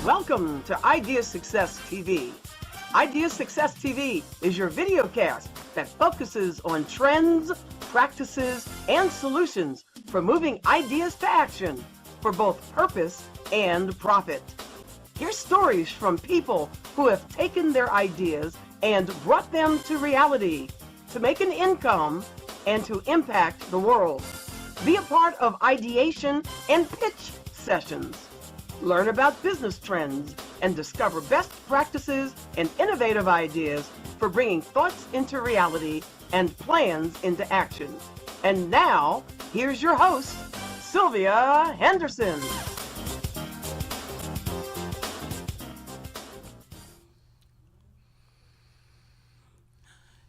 Welcome to Idea Success TV. Idea Success TV is your video cast that focuses on trends, practices, and solutions for moving ideas to action for both purpose and profit. Hear stories from people who have taken their ideas and brought them to reality to make an income and to impact the world. Be a part of ideation and pitch sessions. Learn about business trends and discover best practices and innovative ideas for bringing thoughts into reality and plans into action. And now, here's your host, Sylvia Henderson.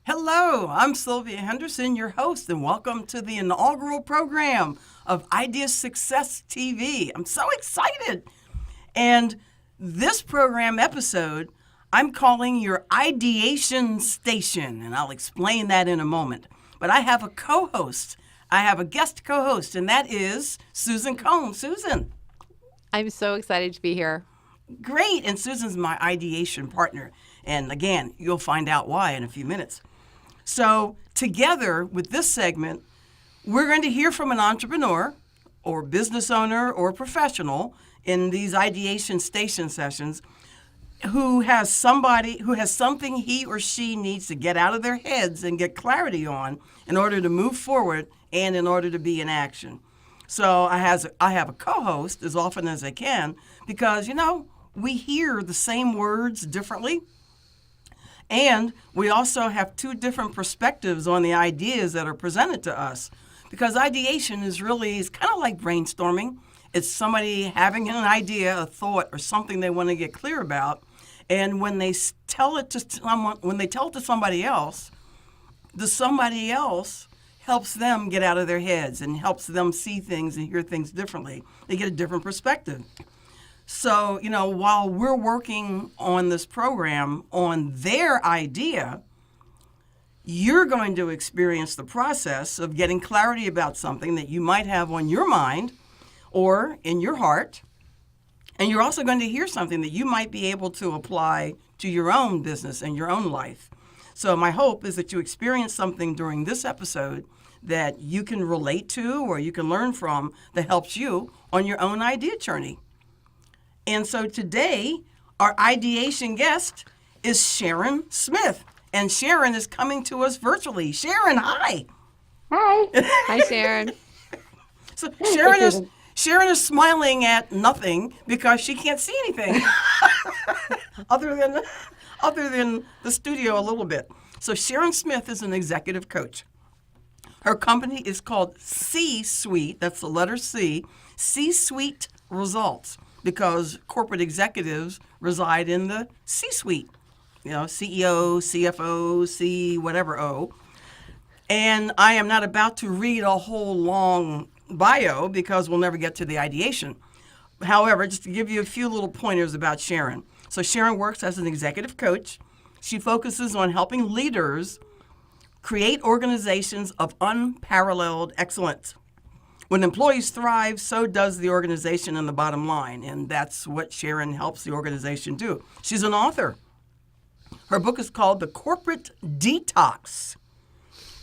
Hello, I'm Sylvia Henderson, your host, and welcome to the inaugural program of Idea Success TV. I'm so excited. And this program episode, I'm calling your Ideation Station, and I'll explain that in a moment. But I have a co-host. I have a guest co-host, and that is Susan Kohm. Susan. I'm so excited to be here. Great, and Susan's my ideation partner. And again, you'll find out why in a few minutes. So together with this segment, we're going to hear from an entrepreneur or business owner or professional in these ideation station sessions who has something he or she needs to get out of their heads and get clarity on in order to move forward and in order to be in action. So I have a co-host as often as I can because, we hear the same words differently. And we also have two different perspectives on the ideas that are presented to us. Because ideation is kind of like brainstorming. It's somebody having an idea, a thought, or something they want to get clear about. And when they tell it to somebody else, the somebody else helps them get out of their heads and helps them see things and hear things differently. They get a different perspective. So, while we're working on this program on their idea, you're going to experience the process of getting clarity about something that you might have on your mind or in your heart. And you're also going to hear something that you might be able to apply to your own business and your own life. So my hope is that you experience something during this episode that you can relate to or you can learn from that helps you on your own idea journey. And so today, our ideation guest is Sharon Smith. And Sharon is coming to us virtually. Sharon, hi. Hi. Hi, Sharon. So Sharon is smiling at nothing because she can't see anything other than the studio a little bit. So Sharon Smith is an executive coach. Her company is called C-Suite. That's the letter C. C-Suite Results. Because corporate executives reside in the C-suite, CEO, CFO, C, whatever O. And I am not about to read a whole long bio because we'll never get to the ideation. However, just to give you a few little pointers about Sharon. So Sharon works as an executive coach. She focuses on helping leaders create organizations of unparalleled excellence. When employees thrive, so does the organization and the bottom line, and that's what Sharon helps the organization do. She's an author. Her book is called The Corporate Detox,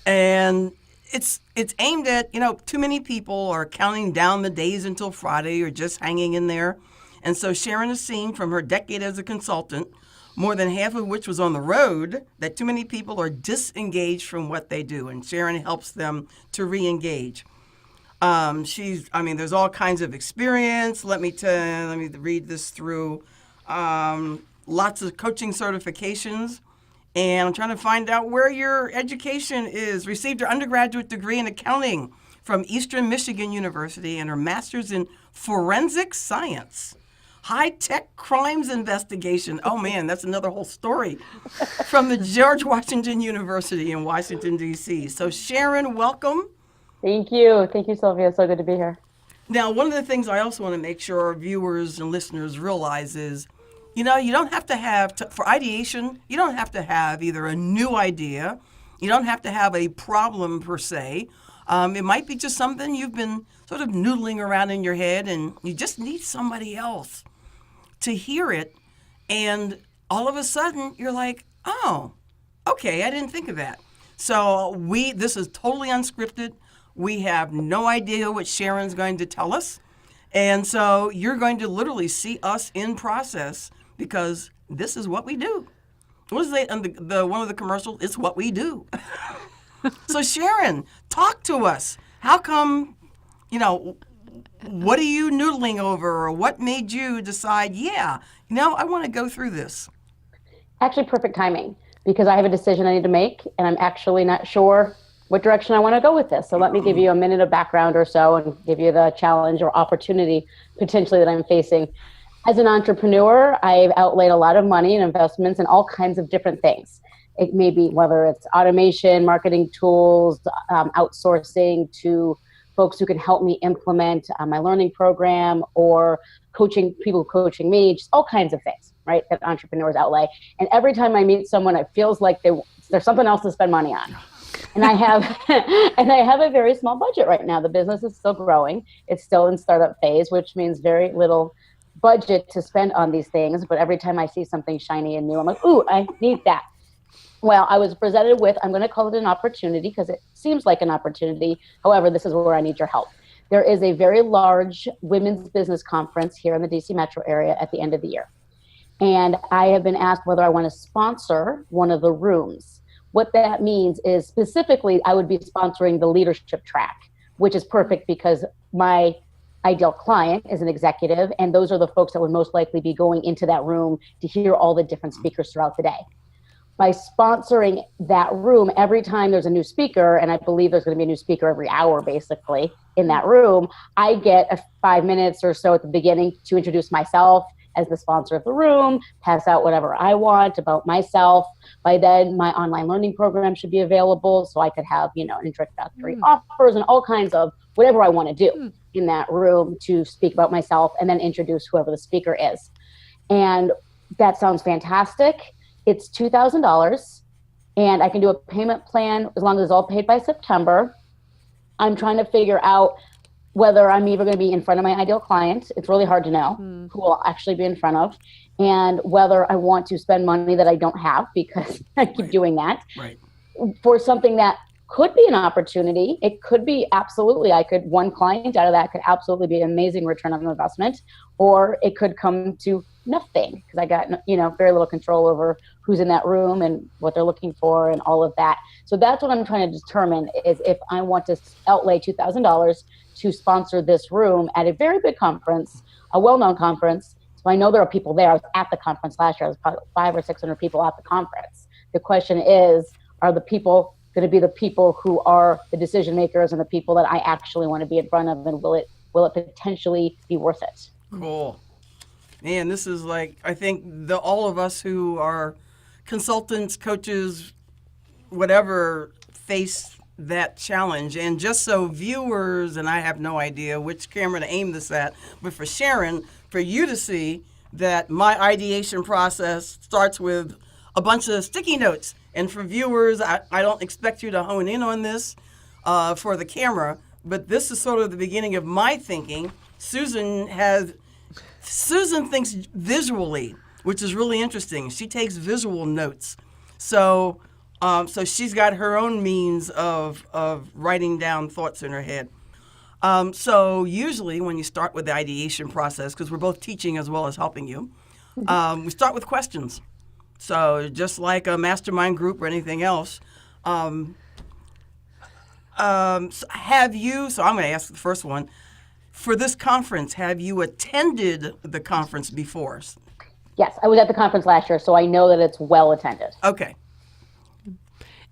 and it's aimed at, too many people are counting down the days until Friday or just hanging in there, and so Sharon has seen from her decade as a consultant, more than half of which was on the road, that too many people are disengaged from what they do, and Sharon helps them to re-engage. There's all kinds of experience. Let me read this through. Lots of coaching certifications. And I'm trying to find out where your education is. Received her undergraduate degree in accounting from Eastern Michigan University and her master's in forensic science. High-tech crimes investigation. Oh, man, that's another whole story. From the George Washington University in Washington, D.C. So, Sharon, welcome. Thank you. Thank you, Sylvia. So good to be here. Now, one of the things I also want to make sure our viewers and listeners realize is, you don't have to have, for ideation, you don't have to have either a new idea, you don't have to have a problem per se. It might be just something you've been sort of noodling around in your head and you just need somebody else to hear it, and all of a sudden you're like, oh, okay, I didn't think of that. So this is totally unscripted. We have no idea what Sharon's going to tell us. And so you're going to literally see us in process because this is what we do. What is the one of the commercials? It's what we do. So Sharon, talk to us. How come, what are you noodling over, or what made you decide, I want to go through this? Actually, perfect timing, because I have a decision I need to make, and I'm actually not sure what direction I want to go with this. So let me give you a minute of background or so and give you the challenge or opportunity potentially that I'm facing. As an entrepreneur, I've outlaid a lot of money and investments in all kinds of different things. It may be whether it's automation, marketing tools, outsourcing to folks who can help me implement my learning program, or people coaching me, just all kinds of things, right, that entrepreneurs outlay. And every time I meet someone, it feels like there's something else to spend money on. And I have a very small budget right now. The business is still growing. It's still in startup phase, which means very little budget to spend on these things. But every time I see something shiny and new, I'm like, ooh, I need that. Well, I was presented with, I'm going to call it an opportunity because it seems like an opportunity. However, this is where I need your help. There is a very large women's business conference here in the DC metro area at the end of the year. And I have been asked whether I want to sponsor one of the rooms. What that means is specifically I would be sponsoring the leadership track, which is perfect because my ideal client is an executive, and those are the folks that would most likely be going into that room to hear all the different speakers throughout the day. By sponsoring that room, every time there's a new speaker, and I believe there's going to be a new speaker every hour basically in that room, I get 5 minutes or so at the beginning to introduce myself as the sponsor of the room, pass out whatever I want about myself. By then, my online learning program should be available, so I could have, introductory offers and all kinds of whatever I want to do in that room to speak about myself and then introduce whoever the speaker is. And that sounds fantastic. It's $2,000, and I can do a payment plan as long as it's all paid by September. I'm trying to figure out whether I'm even going to be in front of my ideal client. It's really hard to know who will actually be in front of, and whether I want to spend money that I don't have, because I keep doing that, for something that could be an opportunity. It could be absolutely, one client out of that could absolutely be an amazing return on investment, or it could come to nothing because I got, very little control over who's in that room and what they're looking for and all of that. So that's what I'm trying to determine, is if I want to outlay $2,000 to sponsor this room at a very big conference, a well-known conference. So I know there are people there. I was at the conference last year. I was probably 500 or 600 people at the conference. The question is, are the people going to be the people who are the decision makers and the people that I actually want to be in front of, and will it potentially be worth it? Cool. Man, this is like, I think all of us who are consultants, coaches, whatever, face that challenge. And just so viewers, and I have no idea which camera to aim this at, but for Sharon, for you to see that my ideation process starts with a bunch of sticky notes. And for viewers, I don't expect you to hone in on this for the camera, but this is sort of the beginning of my thinking. Susan thinks visually, which is really interesting. She takes visual notes. So she's got her own means of writing down thoughts in her head. So usually when you start with the ideation process, because we're both teaching as well as helping you, we start with questions. So just like a mastermind group or anything else, so I'm going to ask the first one. For this conference, have you attended the conference before? Yes, I was at the conference last year, so I know that it's well attended. Okay.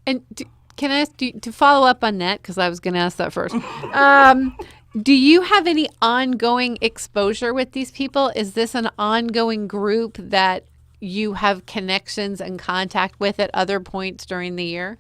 And can I ask to follow up on that, because I was going to ask that first. Do you have any ongoing exposure with these people? Is this an ongoing group that you have connections and contact with at other points during the year?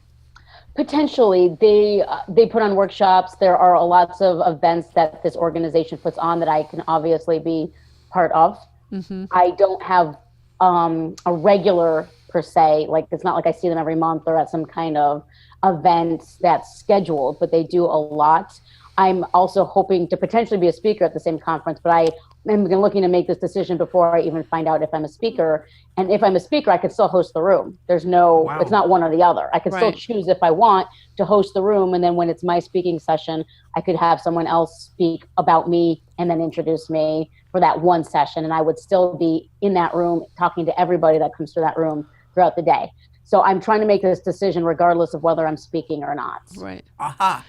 Potentially. They put on workshops. There are lots of events that this organization puts on that I can obviously be part of. Mm-hmm. I don't have a regular per se, like it's not like I see them every month or at some kind of event that's scheduled, but they do a lot. I'm also hoping to potentially be a speaker at the same conference, but I I'm looking to make this decision before I even find out if I'm a speaker. And if I'm a speaker, I could still host the room. There's no, Wow. It's not one or the other. I could still Right. choose if I want to host the room. And then when it's my speaking session, I could have someone else speak about me and then introduce me for that one session. And I would still be in that room talking to everybody that comes through that room throughout the day. So I'm trying to make this decision regardless of whether I'm speaking or not. Right. Aha.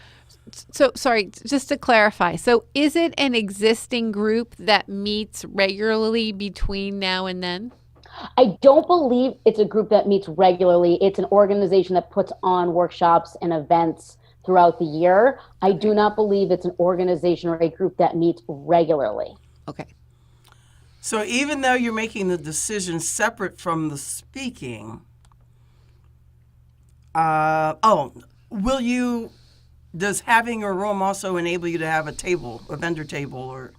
So, sorry, just to clarify. So, is it an existing group that meets regularly between now and then? I don't believe it's a group that meets regularly. It's an organization that puts on workshops and events throughout the year. I do not believe it's an organization or a group that meets regularly. Okay. So even though you're making the decision separate from the speaking, does having a room also enable you to have a table, a vendor table, or?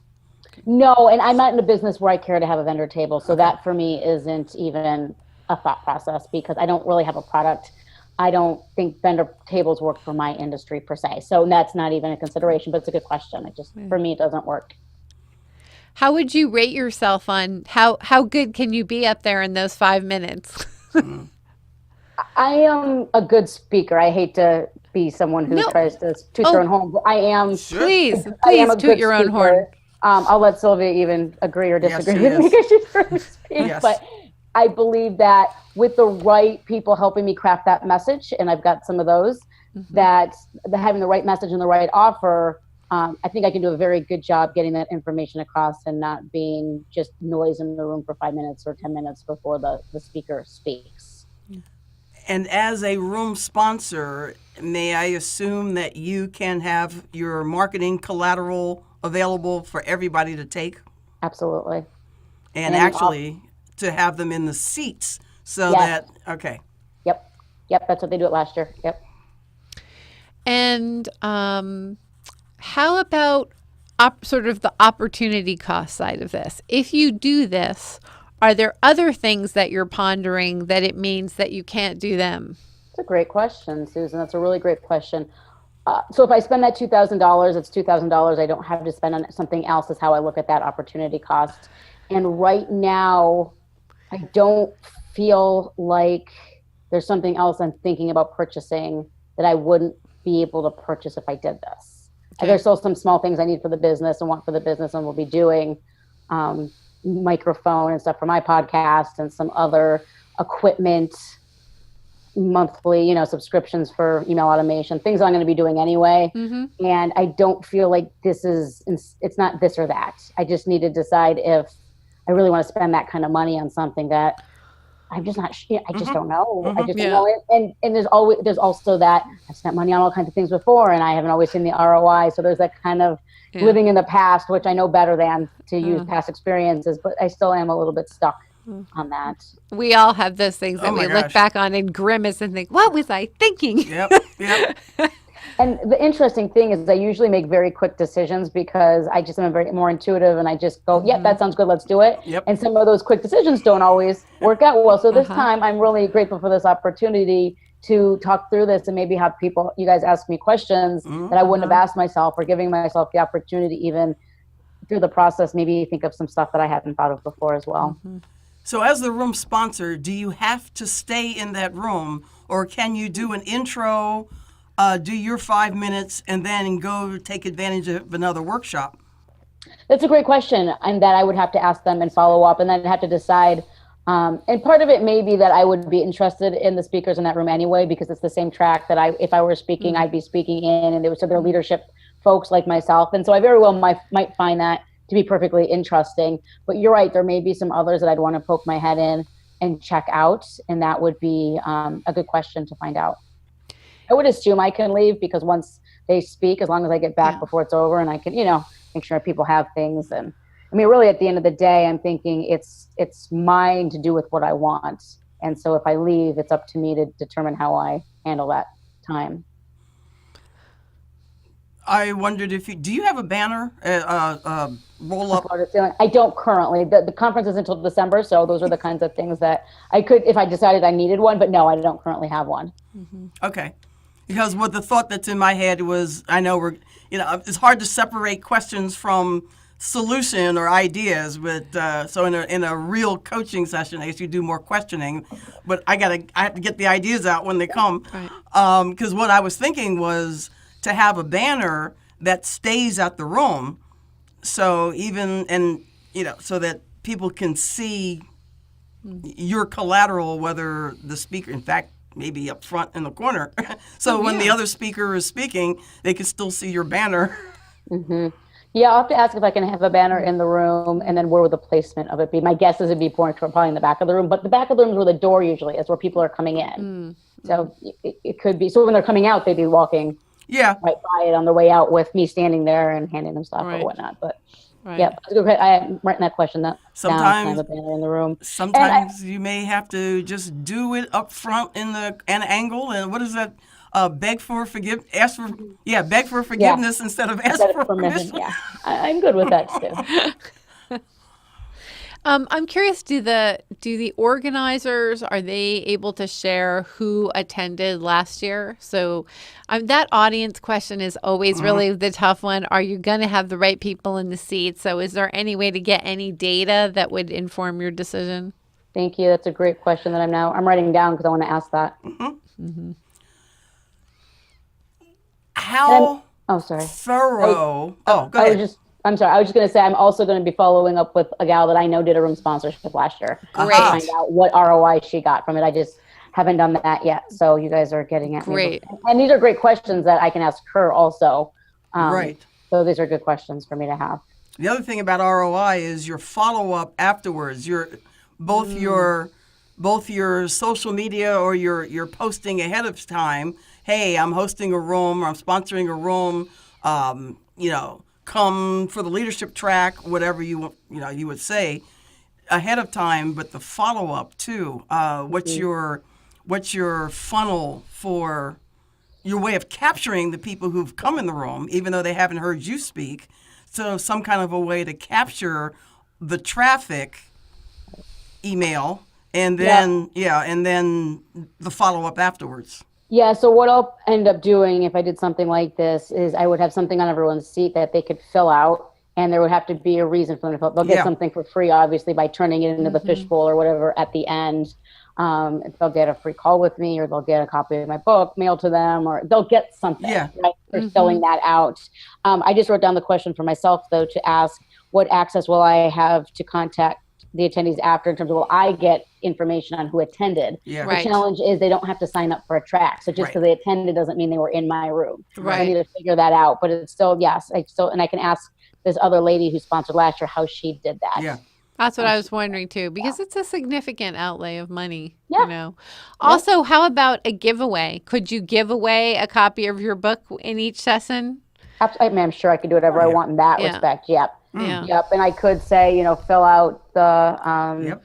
No, and I'm not in a business where I care to have a vendor table. So that for me isn't even a thought process because I don't really have a product. I don't think vendor tables work for my industry per se. So that's not even a consideration, but it's a good question. For me, it doesn't work. How would you rate yourself on how good can you be up there in those 5 minutes? I am a good speaker. I hate to be someone who tries to toot their own horn, but I am. Please I am a toot good your own speaker. horn. I'll let Sylvia even agree or disagree she with me is. because she's heard me speak. Yes. But I believe that with the right people helping me craft that message, and I've got some of those, that having the right message and the right offer, I think I can do a very good job getting that information across and not being just noise in the room for 5 minutes or 10 minutes before the speaker speaks. And as a room sponsor, may I assume that you can have your marketing collateral available for everybody to take? Absolutely. And actually to have them in the seats so Yes. that, okay. Yep, that's what they do it last year. Yep. And how about sort of the opportunity cost side of this? If you do this, are there other things that you're pondering that it means that you can't do them? That's a great question, Susan. That's a really great question. So if I spend that $2,000, it's $2,000 I don't have to spend on something else is how I look at that opportunity cost. And right now, I don't feel like there's something else I'm thinking about purchasing that I wouldn't be able to purchase if I did this. Okay. There's still some small things I need for the business and want for the business and will be doing. Microphone and stuff for my podcast and some other equipment, monthly, subscriptions for email automation, things I'm going to be doing anyway. And I don't feel like it's not this or that. I just need to decide if I really want to spend that kind of money on something that I'm just not, I just don't know. I just don't know it. And there's also that I've spent money on all kinds of things before and I haven't always seen the ROI. So there's that kind of living in the past, which I know better than to use past experiences, but I still am a little bit stuck on that. We all have those things that we look back on and grimace and think, what was I thinking? Yep. And the interesting thing is I usually make very quick decisions because I just am very more intuitive and I just go, yep, that sounds good. Let's do it. Yep. And some of those quick decisions don't always work out well. So this time I'm really grateful for this opportunity to talk through this and maybe have you guys ask me questions that I wouldn't have asked myself, or giving myself the opportunity even through the process, maybe think of some stuff that I hadn't thought of before as well. So as the room sponsor, do you have to stay in that room or can you do an intro, do your 5 minutes and then go take advantage of another workshop? That's a great question, and that I would have to ask them and follow up, and then I'd have to decide. And part of it may be that I would be interested in the speakers in that room anyway, because it's the same track that if I were speaking, I'd be speaking in, and they're leadership folks like myself. And so I very well might find that to be perfectly interesting. But you're right, there may be some others that I'd want to poke my head in and check out, and that would be a good question to find out. I would assume I can leave because once they speak, as long as I get back before it's over and I can, make sure people have things. And I mean, really at the end of the day, I'm thinking it's mine to do with what I want. And so if I leave, it's up to me to determine how I handle that time. I wondered do you have a banner, roll up? I don't currently. The conference is until December, so those are the kinds of things that I could, if I decided I needed one, but no, I don't currently have one. Okay. Because what the thought that's in my head was, I know it's hard to separate questions from solution or ideas. But so in a real coaching session, I guess you do more questioning. But I have to get the ideas out when they come. Right. Because what I was thinking was to have a banner that stays at the room, so so that people can see your collateral, whether the speaker, in fact, maybe up front in the corner. So when the other speaker is speaking, they can still see your banner. Mm-hmm. Yeah, I'll have to ask if I can have a banner in the room, and then where would the placement of it be? My guess is it'd be probably in the back of the room, but the back of the room is where the door usually is, where people are coming in. So it could be, so when they're coming out, they'd be walking right by it on the way out with me standing there and handing them stuff or whatnot. But yeah, that's a good question. I'm writing that question down. Sometimes Have a banner in the room. Sometimes you may have to just do it up front in an angle. And what is that? Beg for forgiveness. Beg for forgiveness instead of ask for permission. Yeah, I'm good with that too. I'm curious, do the organizers, are they able to share who attended last year? So that audience question is always really the tough one. Are you going to have the right people in the seats? So is there any way to get any data that would inform your decision? Thank you. That's a great question that I'm writing down because I want to ask that. How sorry. thorough? Go ahead. I'm sorry. I was just going to say, I'm also going to be following up with a gal that I know did a room sponsorship last year. Great. To find out what ROI she got from it. I just haven't done that yet. So you guys are getting at me. Great. And these are great questions that I can ask her also. Right. So these are good questions for me to have. The other thing about ROI is your follow-up afterwards. Both your social media or your posting ahead of time. Hey, I'm hosting a room, or I'm sponsoring a room. Come for the leadership track, whatever you would say ahead of time. But the follow-up too. What's your funnel for your way of capturing the people who've come in the room, even though they haven't heard you speak? So some kind of a way to capture the traffic email, and then and then the follow-up afterwards. Yeah, so what I'll end up doing if I did something like this is I would have something on everyone's seat that they could fill out, and there would have to be a reason for them to fill out. They'll get something for free, obviously, by turning it into the fishbowl or whatever at the end. They'll get a free call with me, or they'll get a copy of my book mailed to them, or they'll get something right, for filling that out. I just wrote down the question for myself, though, to ask what access will I have to contact the attendees after, in terms of will I get information on who attended. Yeah. The challenge is they don't have to sign up for a track. So just because they attended doesn't mean they were in my room. Right. So I need to figure that out. But it's still, and I can ask this other lady who sponsored last year how she did that. Yeah. That's what I was wondering too, because it's a significant outlay of money. Yeah. Also, how about a giveaway? Could you give away a copy of your book in each session? I'm sure I could do whatever I want in that respect. Yep. Yeah. Yep. And I could say, fill out the,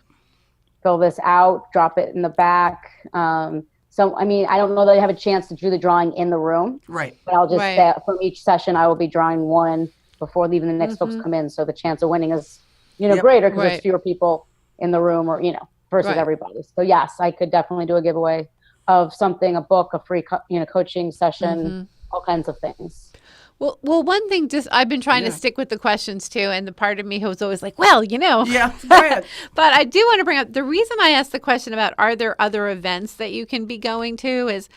fill this out, drop it in the back. So, I mean, I don't know that I have a chance to do the drawing in the room. Right. But I'll just say from each session, I will be drawing one before even the next folks come in. So the chance of winning is, greater because there's fewer people in the room or, versus everybody. So yes, I could definitely do a giveaway of something, a book, a free, coaching session, all kinds of things. Well, one thing, I've been trying to stick with the questions too, and the part of me who was always like, well, Yeah, go ahead. But I do want to bring up, the reason I asked the question about are there other events that you can be going to is,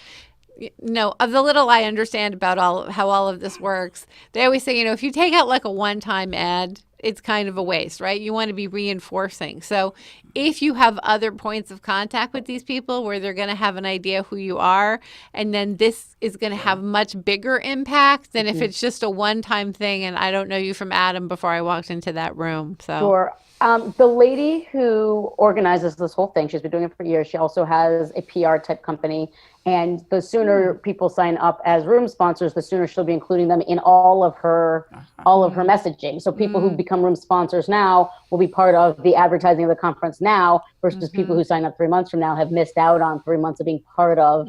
of the little I understand about how all of this works, they always say, if you take out like a one-time ad, it's kind of a waste, right? You want to be reinforcing. So if you have other points of contact with these people where they're going to have an idea who you are, and then this is going to have much bigger impact than if it's just a one-time thing and I don't know you from Adam before I walked into that room. So Sure. The lady who organizes this whole thing, she's been doing it for years. She also has a PR type company. And the sooner people sign up as room sponsors, the sooner she'll be including them in all of her messaging. So people who become room sponsors now will be part of the advertising of the conference now, versus people who sign up 3 months from now have missed out on 3 months of being part of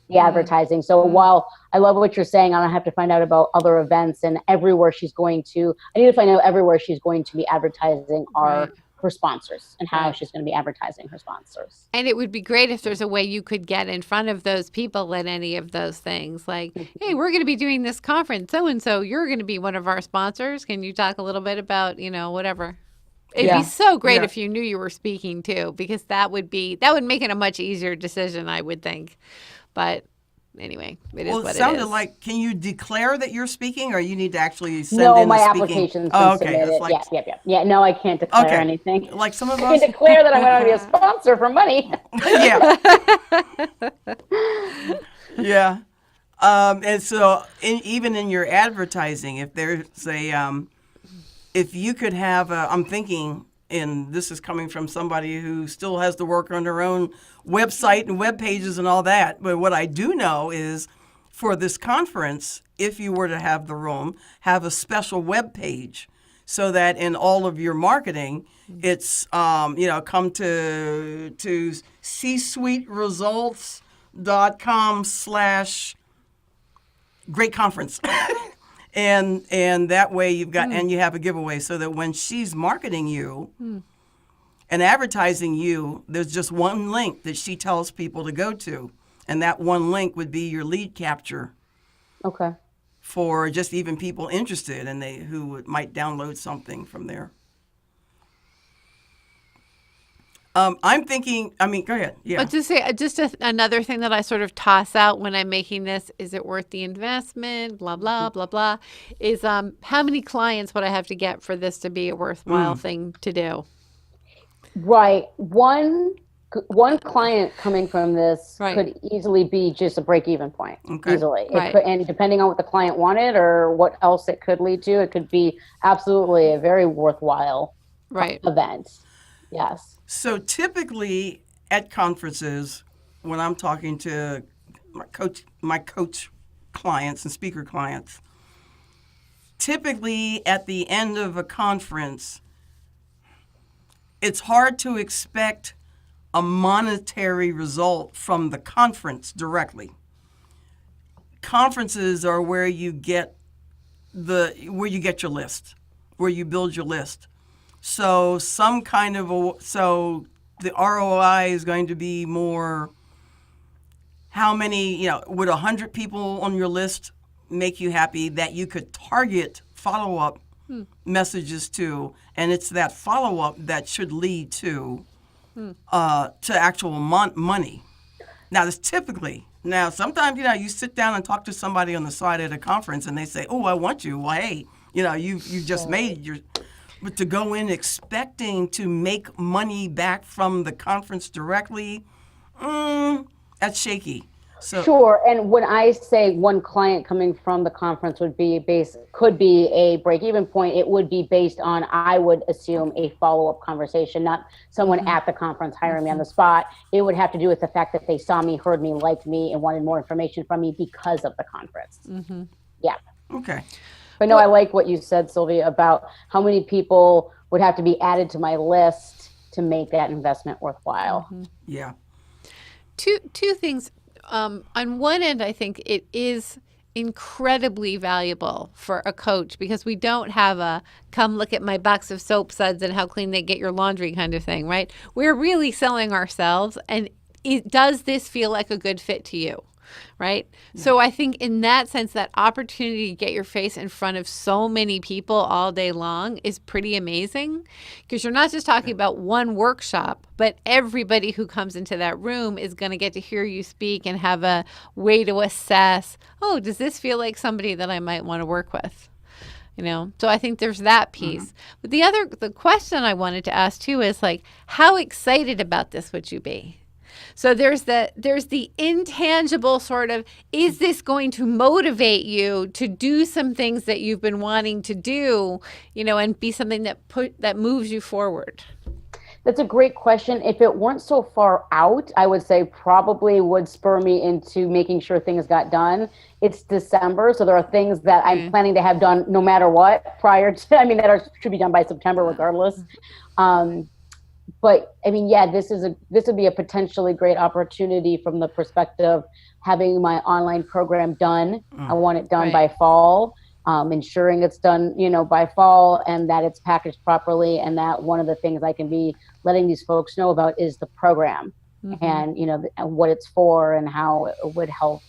the advertising. So while I love what you're saying, I have to find out about other events and everywhere she's going to. I need to find out everywhere she's going to be advertising our her sponsors and how she's going to be advertising her sponsors. And it would be great if there's a way you could get in front of those people at any of those things. Like, hey, we're going to be doing this conference. So-and-so, you're going to be one of our sponsors. Can you talk a little bit about, whatever? It'd be so great if you knew you were speaking too, because that would make it a much easier decision, I would think. But anyway, it is what it is. Well, it sounded like, can you declare that you're speaking, or you need to actually send in my application's been submitted. Like, yeah. No, I can't declare anything. Like some of us. I can declare that I'm going to be a sponsor for money. Yeah. And so even in your advertising, if there's if you could have, I'm thinking, and this is coming from somebody who still has to work on their own website and web pages and all that. But what I do know is for this conference, if you were to have the room, have a special web page so that in all of your marketing, it's, come to csuiteresults.com/great conference. And that way you've got, and you have a giveaway so that when she's marketing you and advertising you, there's just one link that she tells people to go to. And that one link would be your lead capture. Okay. For just even people interested and who might download something from there. I'm thinking, go ahead. Yeah. But to say, another thing that I sort of toss out when I'm making this, is it worth the investment, blah, blah, blah, blah, is how many clients would I have to get for this to be a worthwhile thing to do? Right. One client coming from this could easily be just a break-even point. Okay. Easily. And depending on what the client wanted or what else it could lead to, it could be absolutely a very worthwhile event. Yes. So typically at conferences, when I'm talking to my coach clients and speaker clients, typically at the end of a conference, it's hard to expect a monetary result from the conference directly. Conferences are where you get your list, where you build your list. So so the ROI is going to be more, how many, would 100 people on your list make you happy that you could target follow-up messages to, and it's that follow-up that should lead to actual money. Now, that's typically. Now, sometimes, you sit down and talk to somebody on the side at a conference and they say, oh, I want you. Well, hey, you just made your... But to go in expecting to make money back from the conference directly, that's shaky. So, sure. And when I say one client coming from the conference could be a break-even point, it would be based on, I would assume, a follow-up conversation, not someone at the conference hiring me on the spot. It would have to do with the fact that they saw me, heard me, liked me, and wanted more information from me because of the conference. Mm-hmm. Yeah. Okay. But no, I like what you said, Sylvia, about how many people would have to be added to my list to make that investment worthwhile. Mm-hmm. Yeah. Two things. On one end, I think it is incredibly valuable for a coach because we don't have a come look at my box of soap suds and how clean they get your laundry kind of thing, right? We're really selling ourselves. And does this feel like a good fit to you? Right? Yeah. So I think in that sense, that opportunity to get your face in front of so many people all day long is pretty amazing because you're not just talking about one workshop, but everybody who comes into that room is going to get to hear you speak and have a way to assess, oh, does this feel like somebody that I might want to work with? So I think there's that piece. But the question I wanted to ask too is like, how excited about this would you be? So there's the intangible sort of, is this going to motivate you to do some things that you've been wanting to do, and be something that moves you forward? That's a great question. If it weren't so far out, I would say probably would spur me into making sure things got done. It's December, so there are things that I'm planning to have done no matter what prior to, that should be done by September regardless. But this would be a potentially great opportunity from the perspective of having my online program done. I want it done by fall. ensuring it's done, by fall, and that it's packaged properly, and that one of the things I can be letting these folks know about is the program. And and what it's for, and how it would help,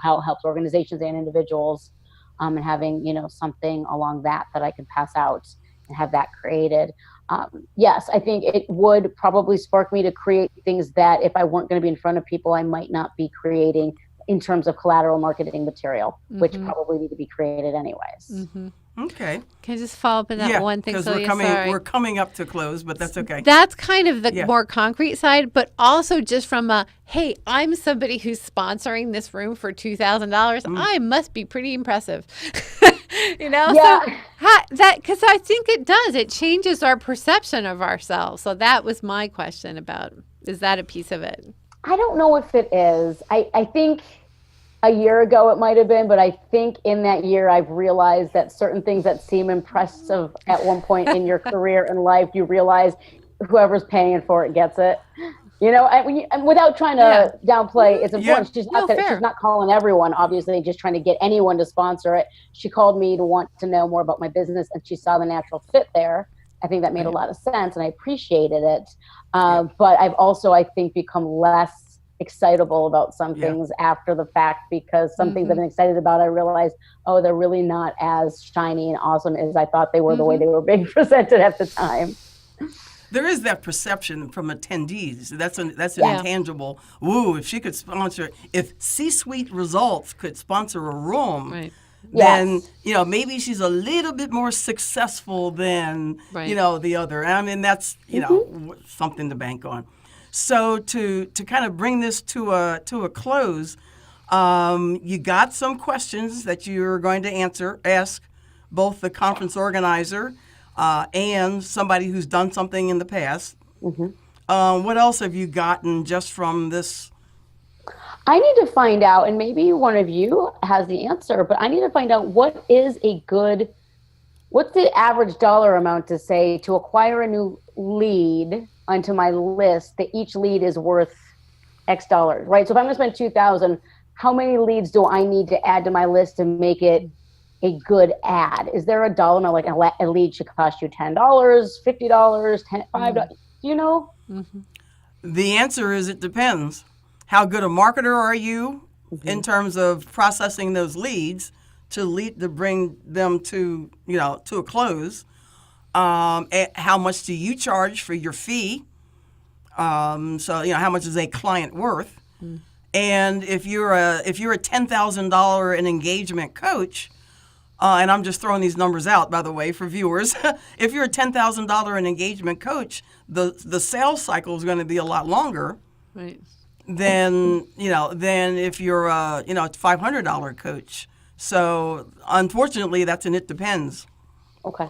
how it helps organizations and individuals, and having something along that I can pass out and have that created. Yes, I think it would probably spark me to create things that if I weren't going to be in front of people, I might not be creating in terms of collateral marketing material, which probably need to be created anyways. Okay. Can I just follow up on that one thing, because Sylvia? we're coming up to close, but that's okay. That's kind of the more concrete side, but also just from hey, I'm somebody who's sponsoring this room for $2,000. I must be pretty impressive. Yeah. So because I think it does. It changes our perception of ourselves. So that was my question about, is that a piece of it? I don't know if it is. I think a year ago it might have been, but I think in that year I've realized that certain things that seem impressive at one point in your career and life, you realize whoever's paying for it gets it. And without trying to downplay, it's important. She's not calling everyone, obviously, just trying to get anyone to sponsor it. She called me to want to know more about my business, and she saw the natural fit there. I think that made a lot of sense, and I appreciated it. But I've also, I think, become less excitable about some things after the fact, because some things I've been excited about, I realized, they're really not as shiny and awesome as I thought they were, the way they were being presented at the time. There is that perception from attendees. That's an intangible. Ooh, if she could sponsor, if C-Suite Results could sponsor a room, then maybe she's a little bit more successful than the other. I mean, that's something to bank on. So to kind of bring this to a close, you got some questions that you're going to ask both the conference organizer and somebody who's done something in the past. What else have you gotten just from this? I need to find out, and maybe one of you has the answer, but I need to find out what's the average dollar amount to say to acquire a new lead onto my list, that each lead is worth X dollars, right? So if I'm going to spend $2,000, how many leads do I need to add to my list to make it a good ad? Is there a dollar amount, like a lead should cost you $10, $50, $5? Do you know? The answer is it depends. How good a marketer are you in terms of processing those leads to bring them to a close? How much do you charge for your fee? So how much is a client worth? And if you're a $10,000 an engagement coach, and I'm just throwing these numbers out, by the way, for viewers. If you're a $10,000 an engagement coach, the sales cycle is going to be a lot longer. Right. Than if you're a $500 coach. So unfortunately, that's an it depends. Okay.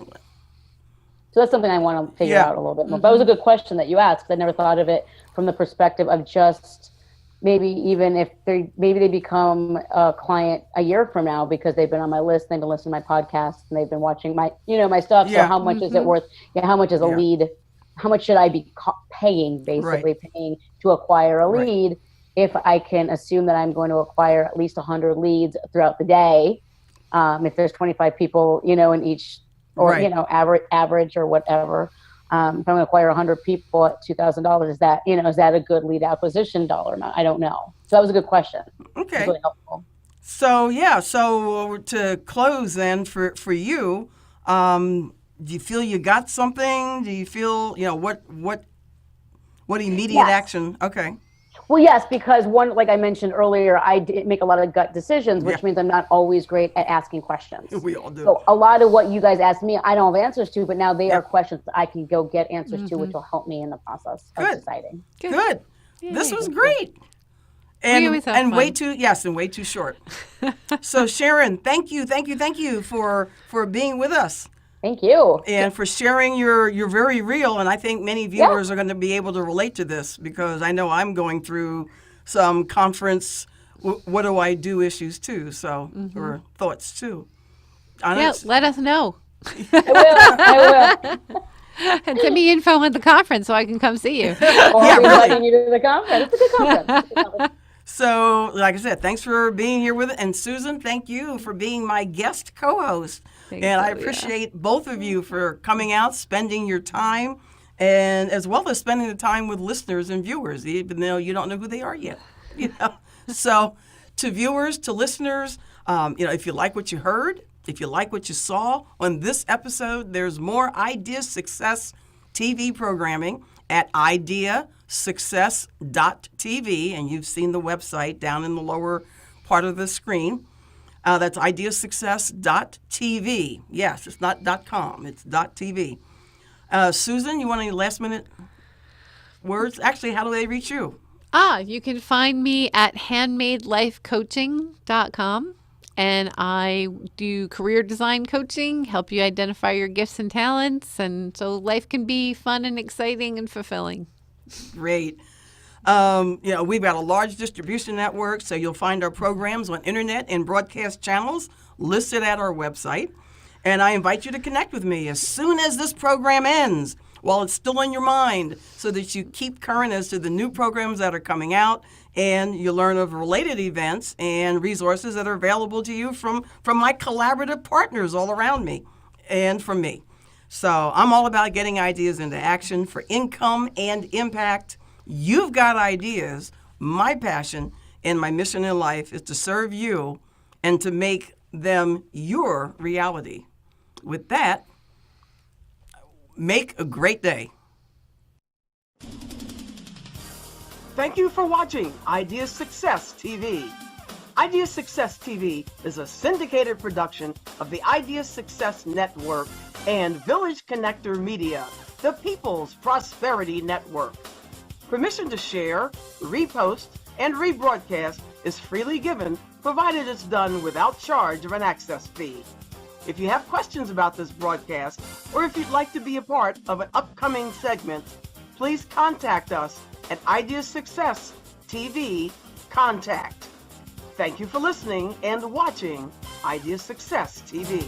So that's something I want to figure out a little bit more. But it was a good question that you asked, because I never thought of it from the perspective of just maybe even if they become a client a year from now because they've been on my list, they've been listening to my podcast, and they've been watching my my stuff. So how much is it worth? How much is a lead? How much should I be paying to acquire a lead if I can assume that I'm going to acquire at least 100 leads throughout the day? If there's 25 people, in each, or, average or whatever. If I'm going to acquire 100 people at $2,000, is that a good lead acquisition dollar amount? I don't know. So that was a good question. Okay. Really helpful. So, so to close then for you, do you feel you got something? Do you feel, what immediate action? Okay. Well, yes, because like I mentioned earlier, I make a lot of gut decisions, which means I'm not always great at asking questions. We all do. So a lot of what you guys ask me, I don't have answers to, but now they are questions that I can go get answers to, which will help me in the process of deciding. Good. Yay. This was great. And way too short. So Sharon, thank you for being with us. Thank you. And for sharing your very real, and I think many viewers are going to be able to relate to this, because I know I'm going through some conference, what do I do issues too, so, or thoughts too. Let us know. I will. And send me info on the conference so I can come see you. Or inviting you to the conference. It's a good conference. So, like I said, thanks for being here with it. And Susan, thank you for being my guest co-host. Thanks, And I Sylvia. appreciate both of you for coming out, spending your time, and as well as spending the time with listeners and viewers, even though you don't know who they are yet. So, to viewers, to listeners, if you like what you heard, if you like what you saw on this episode, there's more Idea Success TV programming at ideasuccess.tv, and you've seen the website down in the lower part of the screen. That's ideasuccess.tv. Yes, it's not .com, it's .tv. Susan, you want any last-minute words? Actually, how do they reach you? You can find me at handmadelifecoaching.com. And I do career design coaching, help you identify your gifts and talents, and so life can be fun and exciting and fulfilling. Great. We've got a large distribution network, so you'll find our programs on internet and broadcast channels listed at our website. And I invite you to connect with me as soon as this program ends, while it's still in your mind, so that you keep current as to the new programs that are coming out, and you learn of related events and resources that are available to you from my collaborative partners all around me and from me. So I'm all about getting ideas into action for income and impact. You've got ideas. My passion and my mission in life is to serve you and to make them your reality. With that, make a great day. Thank you for watching Idea Success TV. Idea Success TV is a syndicated production of the Idea Success Network and Village Connector Media, the People's Prosperity Network. Permission to share, repost, and rebroadcast is freely given, provided it's done without charge of an access fee. If you have questions about this broadcast, or if you'd like to be a part of an upcoming segment, please contact us at Idea Success TV Contact. Thank you for listening and watching Idea Success TV.